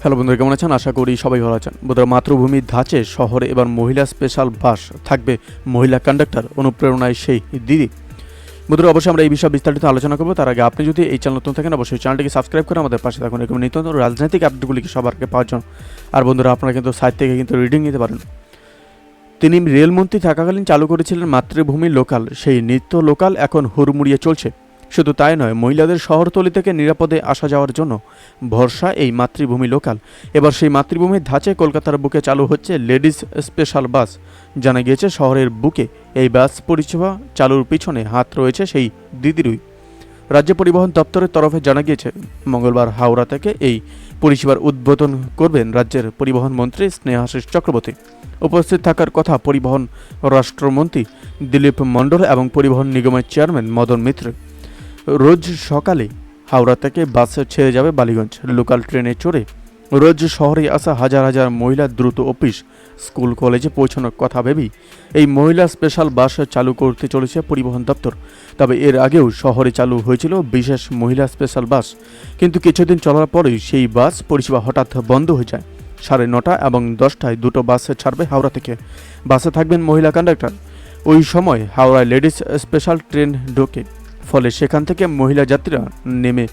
Hello বন্ধুরা, কেমন আছেন? আশা করি সবাই ভালো আছেন। বন্ধুরা, মাতৃভূমির ধাঁচে শহরে এবার মহিলা স্পেশাল বাস থাকবে। মহিলা কন্ডাক্টর, অনুপ্রেরণায় সেই দিদি। বন্ধুরা, অবশ্যই আমরা এই বিষয়ে বিস্তারিত আলোচনা করবো। তার আগে আপনি যদি এই চ্যানেল নতুন থাকেন, অবশ্যই চ্যানেলটিকে সাবস্ক্রাইব করে আমাদের পাশে থাকুন এরকম নিত্য নতুন রাজনৈতিক আপডেটগুলিকে সবার আগে পাওয়ার জন্য। আর বন্ধুরা, আপনারা কিন্তু সাইট থেকে কিন্তু রিডিং নিতে পারেন। তিনি রেলমন্ত্রী থাকাকালীন চালু করেছিলেন মাতৃভূমি লোকাল। সেই নিত্য লোকাল এখন হুড়মুড়িয়ে চলছে। শুধু তাই নয়, মহিলাদের শহরতলি থেকে নিরাপদে আসা যাওয়ার জন্য ভরসা এই মাতৃভূমি লোকাল। এবার সেই মাতৃভূমির ধাঁচে কলকাতার বুকে চালু হচ্ছে লেডিস স্পেশাল বাস। জানা গিয়েছে, শহরের বুকে এই বাস পরিষেবা চালুর পিছনে হাত রয়েছে সেই দিদিরই। রাজ্য পরিবহন দপ্তরের তরফে জানা গিয়েছে, মঙ্গলবার হাওড়া থেকে এই পরিষেবার উদ্বোধন করবেন রাজ্যের পরিবহন মন্ত্রী স্নেহাশিস চক্রবর্তী। উপস্থিত থাকার কথা পরিবহন রাষ্ট্রমন্ত্রী দিলীপ মণ্ডল এবং পরিবহন নিগমের চেয়ারম্যান মদন মিত্র। রোজ সকালে হাওড়া থেকে বাসে ছেড়ে যাবে বালিগঞ্জ। লোকাল ট্রেনে চড়ে রোজ শহরে আসা হাজার হাজার মহিলা দ্রুত অফিস, স্কুল, কলেজে পৌঁছানোর কথা ভেবেই এই মহিলা স্পেশাল বাস চালু করতে চলেছে পরিবহন দপ্তর। তবে এর আগেও শহরে চালু হয়েছিল বিশেষ মহিলা স্পেশাল বাস, কিন্তু কিছুদিন চলার পরেই সেই বাস পরিষেবা হঠাৎ বন্ধ হয়ে যায়। 9:30 এবং 10টায় দুটো বাস ছাড়বে হাওড়া থেকে। বাসে থাকবেন মহিলা কন্ডাক্টর। ওই সময় হাওড়ায় লেডিস স্পেশাল ট্রেন ঢোকে, ফলে সেখান থেকে মহিলা যাত্রীরা নেমে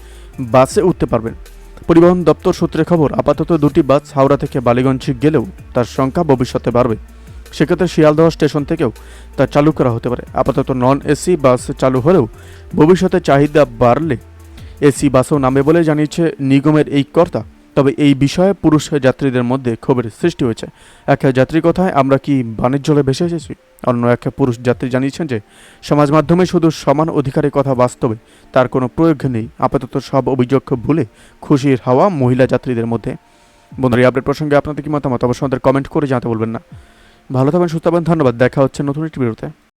বাসে উঠতে পারবেন। পরিবহন দপ্তর সূত্রে খবর, আপাতত দুটি বাস হাওড়া থেকে বালিগঞ্জ গেলেও তার সংখ্যা ভবিষ্যতে বাড়বে। সেক্ষেত্রে শিয়ালদহ স্টেশন থেকেও তা চালু করা হতে পারে। আপাতত নন এসি বাস চালু হলেও ভবিষ্যতে চাহিদা বাড়লে এসি বাসও নামবে বলে জানিয়েছে নিগমের এই কর্তা। তবে এই বিষয়ে পুরুষ যাত্রীদের মধ্যে ক্ষোভের সৃষ্টি হয়েছে। এক যাত্রীর কথায়, আমরা কি বাণিজ্য জলে ভেসে এসেছি? অন্য এক পুরুষ যাত্রী জানিয়েছেন যে সমাজ মাধ্যমে শুধু সমান অধিকারের কথা বাস্তবে তার কোনো প্রয়োগ নেই। আপাতত সব অভিযোগ ভুলে খুশির হাওয়া মহিলা যাত্রীদের মধ্যে। বন্ধুরা, এই আপডেট প্রসঙ্গে আপনাদের কি মতামত অবশ্যই আমাদের কমেন্ট করে জানাতে বলবেন না। ভালো থাকবেন, সুস্থ থাকবেন, ধন্যবাদ। দেখা হচ্ছে নতুন একটি ভিডিওতে।